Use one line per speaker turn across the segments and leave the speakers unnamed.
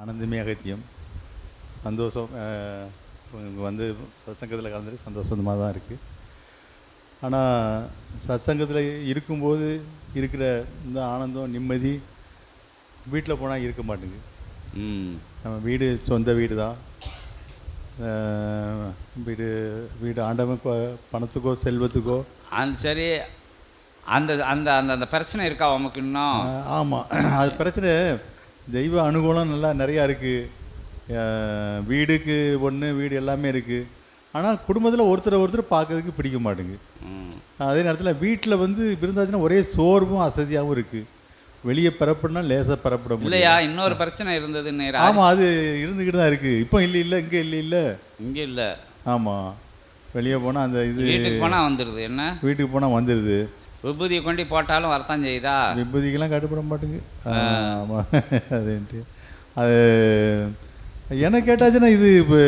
ஆனந்தமே அகத்தியம். சந்தோஷம். இங்கே வந்து சத்சங்கத்தில் கலந்துட்டு சந்தோஷமாக தான் இருக்குது. ஆனால் சத்சங்கத்தில் இருக்கும்போது இருக்கிற இந்த ஆனந்தம் நிம்மதி வீட்டில் போனால் இருக்க மாட்டேங்குது. நம்ம வீடு சொந்த வீடு தான். வீடு ஆண்டவன் பணத்துக்கோ செல்வத்துக்கோ
சரி. அந்த அந்த அந்த அந்த பிரச்சனை இருக்கா உமக்கு இன்னும்?
ஆமாம், அது பிரச்சனை. தெய்வ அனுகூலம் நல்லா நிறையா இருக்குது. வீடுக்கு ஒன்று வீடு எல்லாமே இருக்குது. ஆனால் குடும்பத்தில் ஒருத்தர் பார்க்கறதுக்கு பிடிக்க மாட்டேங்குது. அதே நேரத்தில் வீட்டில் வந்து இருந்தாச்சுன்னா ஒரே சோர்வும் அசதியாகவும் இருக்குது. வெளியே பெறப்படுனா லேசாக பெறப்பட முடியும்
இல்லையா? இன்னொரு பிரச்சனை இருந்தது.
ஆமாம், அது இருந்துக்கிட்டு தான் இருக்குது. இப்போ இல்லை இங்கே இங்கே
இல்லை.
ஆமாம், வெளியே போனால் அந்த இது
வீட்டுக்கு போனால் வந்துடுது. என்ன
வீட்டுக்கு போனால் வந்துடுது.
விபூதியை கொண்டு போட்டாலும் வரத்தான் செய்யுதா?
விபூதிக்கெல்லாம் கட்டுப்பட மாட்டேங்குது. ஆமாம், அதுன்ட்டு அது எனக்கு கேட்டாச்சுன்னா இது இப்போ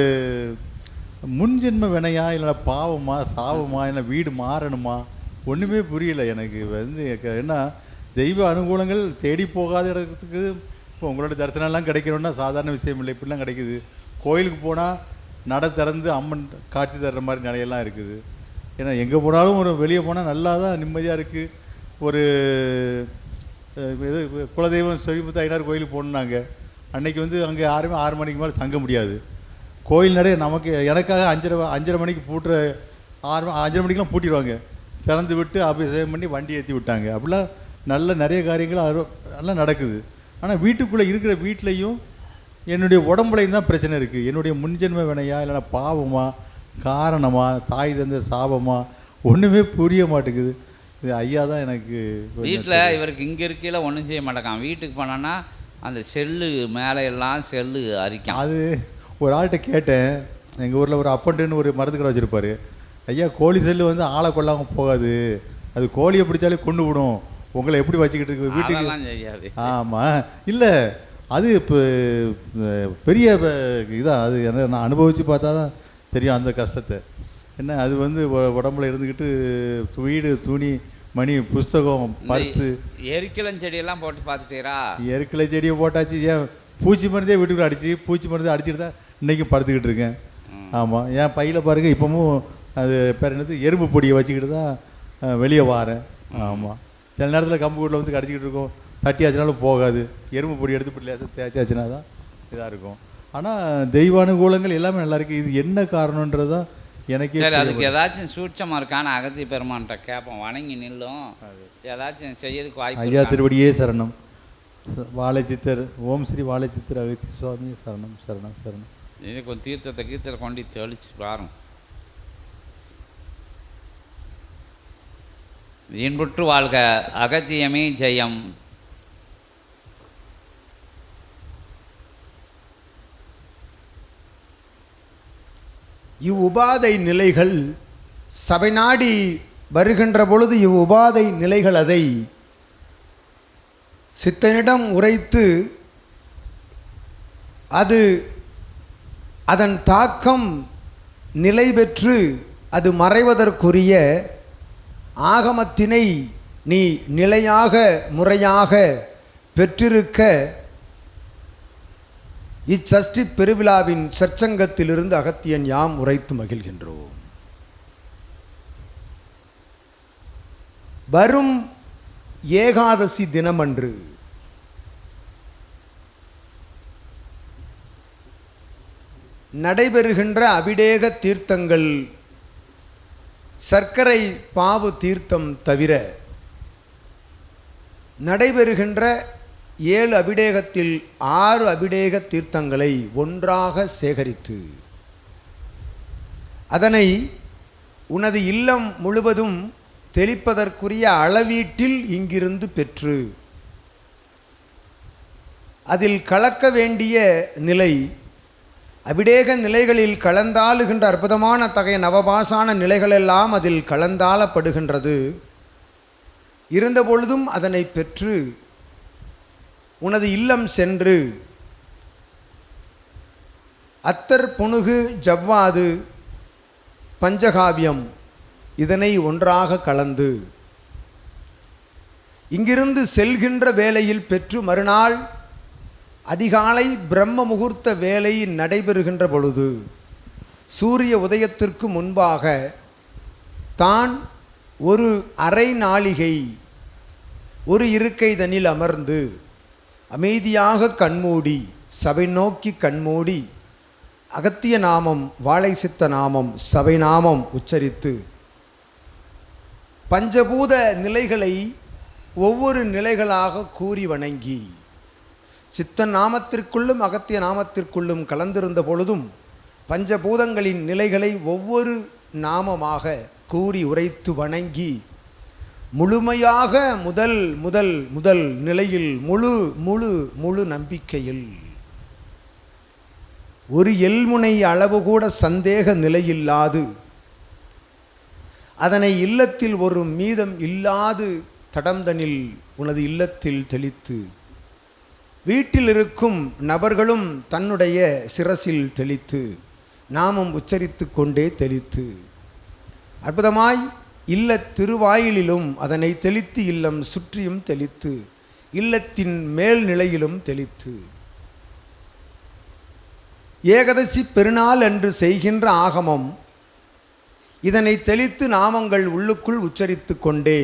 முன்ஜென்ம வினையா இல்லை பாவமா சாவமா இல்லை வீடு மாறணுமா ஒன்றுமே புரியல எனக்கு. வந்து என்ன தெய்வ அனுகூலங்கள் தேடி போகாத இடத்துக்கு இப்போ உங்களோட தரிசனம்லாம் கிடைக்கணும்னா சாதாரண விஷயம் இல்லை. இப்படிலாம் கிடைக்குது. கோயிலுக்கு போனால் நடை திறந்து அம்மன் காட்சி தர்ற மாதிரி நிலையெல்லாம் இருக்குது. ஏன்னா எங்கே போனாலும் ஒரு வெளியே போனால் நல்லா தான் நிம்மதியாக இருக்குது. ஒரு இது குலதெய்வம் சொரிமுத்து ஐயனார் கோயிலுக்கு போகணுன்னாங்க. அன்றைக்கி வந்து அங்கே யாருமே 6 மணிக்கு மேலே தங்க முடியாது. கோயில் நடை நமக்கு எனக்காக 5:30 மணிக்கு பூட்டுற 5:30 மணிக்கெலாம் பூட்டிடுவாங்க. திறந்து விட்டு அபிஷேகம் பண்ணி வண்டி ஏற்றி விட்டாங்க. அப்படிலாம் நல்ல நிறைய காரியங்கள் நல்லா நடக்குது. ஆனால் வீட்டுக்குள்ளே இருக்கிற வீட்லேயும் என்னுடைய உடம்புலையும் தான் பிரச்சனை இருக்குது. என்னுடைய முன்ஜென்ம வினையா இல்லைனா பாவமா காரணமா தாய் தந்த சாபமா ஒன்றுமே புரிய மாட்டேங்குது. இது ஐயா தான் எனக்கு.
வீட்டில் இவருக்கு இங்கே இருக்கையில் ஒன்றும் செய்ய மாட்டேங்கான். வீட்டுக்கு போனான்னா அந்த செல்லு மேலே எல்லாம் செல்லு அரிக்கும்.
அது ஒரு ஆள்கிட்ட கேட்டேன். எங்கள் ஊரில் ஒரு அப்பண்டுன்னு ஒரு மருந்து கடை வச்சுருப்பார். ஐயா, கோழி செல்லு வந்து ஆளை கொள்ளாமல் போகாது, அது கோழியை பிடிச்சாலே கொண்டு விடும், உங்களை எப்படி வச்சுக்கிட்டு இருக்கு வீட்டுக்கு
செய்யாது.
ஆமாம், இல்லை அது இப்போ பெரிய இதான். அது என்ன நான் அனுபவித்து பார்த்தா தான் தெரியும் அந்த கஷ்டத்தை. என்ன அது வந்து உடம்புல இருந்துக்கிட்டு வீடு துணி மணி புஸ்தகம் பர்ஸு
எரிக்கலம் செடியெல்லாம் போட்டு பார்த்துட்டீரா?
எரிக்கலை செடியை போட்டாச்சு. ஏன் பூச்சி மருந்தே வீட்டுக்குள்ள அடிச்சு பூச்சி மருந்து அடிச்சுட்டு தான் இன்றைக்கும் படுத்துக்கிட்டு இருக்கேன். ஆமாம், என் பையில் பாருங்கள் இப்போவும் அது பேர் என்னது எறும்பு பொடியை வச்சுக்கிட்டு தான் வெளியே வாரேன். ஆமாம், சில நேரத்தில் கம்பு வீட்டில் வந்து கடிச்சிக்கிட்டு இருக்கோம். தட்டியாச்சுனாலும் போகாது. எறும்பு பொடி எடுத்து இப்படி லேசாக தேய்ச்சாச்சுனா தான் இதாக இருக்கும். ஆனால் தெய்வானுகூலங்கள் எல்லாமே நல்லா இருக்குது. இது என்ன காரணன்றது தான் எனக்கே.
சரி, அதுக்கு ஏதாச்சும் சூட்சமாக இருக்கான அகத்தி பெருமான்கிட்ட கேட்போம். வணங்கி நில்லும் ஏதாச்சும் செய்யறதுக்கு வாய்ப்பு.
ஐயா திருவடியே சரணம். வாழைச்சித்தர் ஓம் ஸ்ரீ வாழைச்சித்தர் அகத்தி சுவாமி சரணம் சரணம் சரணம்.
இதுக்கு ஒரு தீர்த்தத்தை கீர்த்தத்தை கொண்டு தெளிச்சு பாருங்க. இன்புற்று வாழ்க. அகத்தியமே ஜெயம்.
இவ்வுபாதை நிலைகள் சபை நாடி வருகின்ற பொழுது இவ்வுபாதை நிலைகள் அதை சித்தனிடம் உரைத்து அது அதன் தாக்கம் நிலை பெற்று அது மறைவதற்குரிய ஆகமத்தினை நீ நிலையாக முறையாக பெற்றிருக்க இச்சஷ்டி பெருவிழாவின் சற்சங்கத்திலிருந்து அகத்தியன் யாம் உரைத்து மகிழ்கின்றோம். வரும் ஏகாதசி தினமன்று நடைபெறுகின்ற அபிடேக தீர்த்தங்கள் சர்க்கரை பாவு தீர்த்தம் தவிர நடைபெறுகின்ற 7 அபிடேகத்தில் 6 அபிடேக தீர்த்தங்களை ஒன்றாக சேகரித்து அதனை உனது இல்லம் முழுவதும் தெளிப்பதற்குரிய அளவீட்டில் இங்கிருந்து பெற்று அதில் கலக்க வேண்டிய நிலை அபிடேக நிலைகளில் கலந்தாளுகின்ற அற்புதமான தகைய நவபாசான நிலைகளெல்லாம் அதில் கலந்தாளப்படுகின்றது. இருந்தபொழுதும் அதனை பெற்று உனது இல்லம் சென்று அத்தர் புனுகு ஜவ்வாது பஞ்சகாவியம் இதனை ஒன்றாக கலந்து இங்கிருந்து செல்கின்ற வேளையில் பெற்று மறுநாள் அதிகாலை பிரம்ம முகூர்த்த வேலை நடைபெறுகின்ற பொழுது சூரிய உதயத்திற்கு முன்பாக தான் ஒரு அரை நாளிகை ஒரு இருக்கைதனில் அமர்ந்து அமைதியாக கண்மூடி சபை நோக்கி கண்மூடி அகத்திய நாமம், வாழை சித்த நாமம், சபை நாமம் உச்சரித்து பஞ்சபூத நிலைகளை ஒவ்வொரு நிலைகளாக கூறி வணங்கி சித்த நாமத்திற்குள்ளும் அகத்திய நாமத்திற்குள்ளும் கலந்திருந்த பொழுதும் பஞ்சபூதங்களின் நிலைகளை ஒவ்வொரு நாமமாக கூறி உரைத்து வணங்கி முழுமையாக முதல் முதல் முதல் நிலையில் முழு முழு முழு நம்பிக்கையில் ஒரு எல்முனை அளவு கூட சந்தேக நிலையில்லாது அதனை இல்லத்தில் ஒரு மீதம் இல்லாது தடம்தனில் உனது இல்லத்தில் தெளித்து வீட்டில் இருக்கும் நபர்களும் தன்னுடைய சிரசில் தெளித்து நாமம் உச்சரித்து கொண்டே தெளித்து அற்புதமாய் இல்ல திருவாயிலிலும் அதனை தெளித்து இல்லம் சுற்றியும் தெளித்து இல்லத்தின் மேல் நிலையிலும் தெளித்து ஏகாதசி பெருநாள் என்று செய்கின்ற ஆகமம் இதனை தெளித்து நாமங்கள் உள்ளுக்குள் உச்சரித்து கொண்டே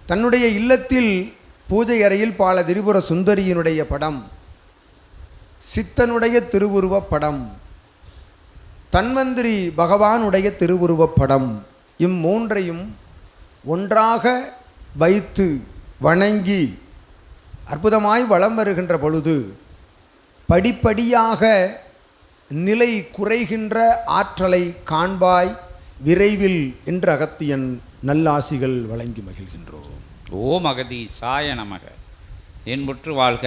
தன்னுடைய இல்லத்தில் பூஜை அறையில் பால திரிபுர சுந்தரியினுடைய படம், சித்தனுடைய திருவுருவப் படம், தன்வந்திரி பகவானுடைய திருவுருவப் படம், இம்மூன்றையும் ஒன்றாக வைத்து வணங்கி அற்புதமாய் வலம் வருகின்ற பொழுது படிப்படியாக நிலை குறைகின்ற ஆற்றலை காண்பாய் விரைவில் என்று அகத்தியன் நல்லாசிகள் வழங்கி மகிழ்கின்றோம்.
ஓம் அகதீசாய நமக. என்புற்று வாழ்க.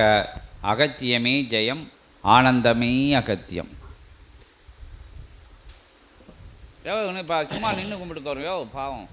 அகத்தியமே ஜெயம், ஆனந்தமே அகத்தியம். யோ இப்போ சும்மா நின்று கும்பிட்டுக்கோரும் யோ பாவம்.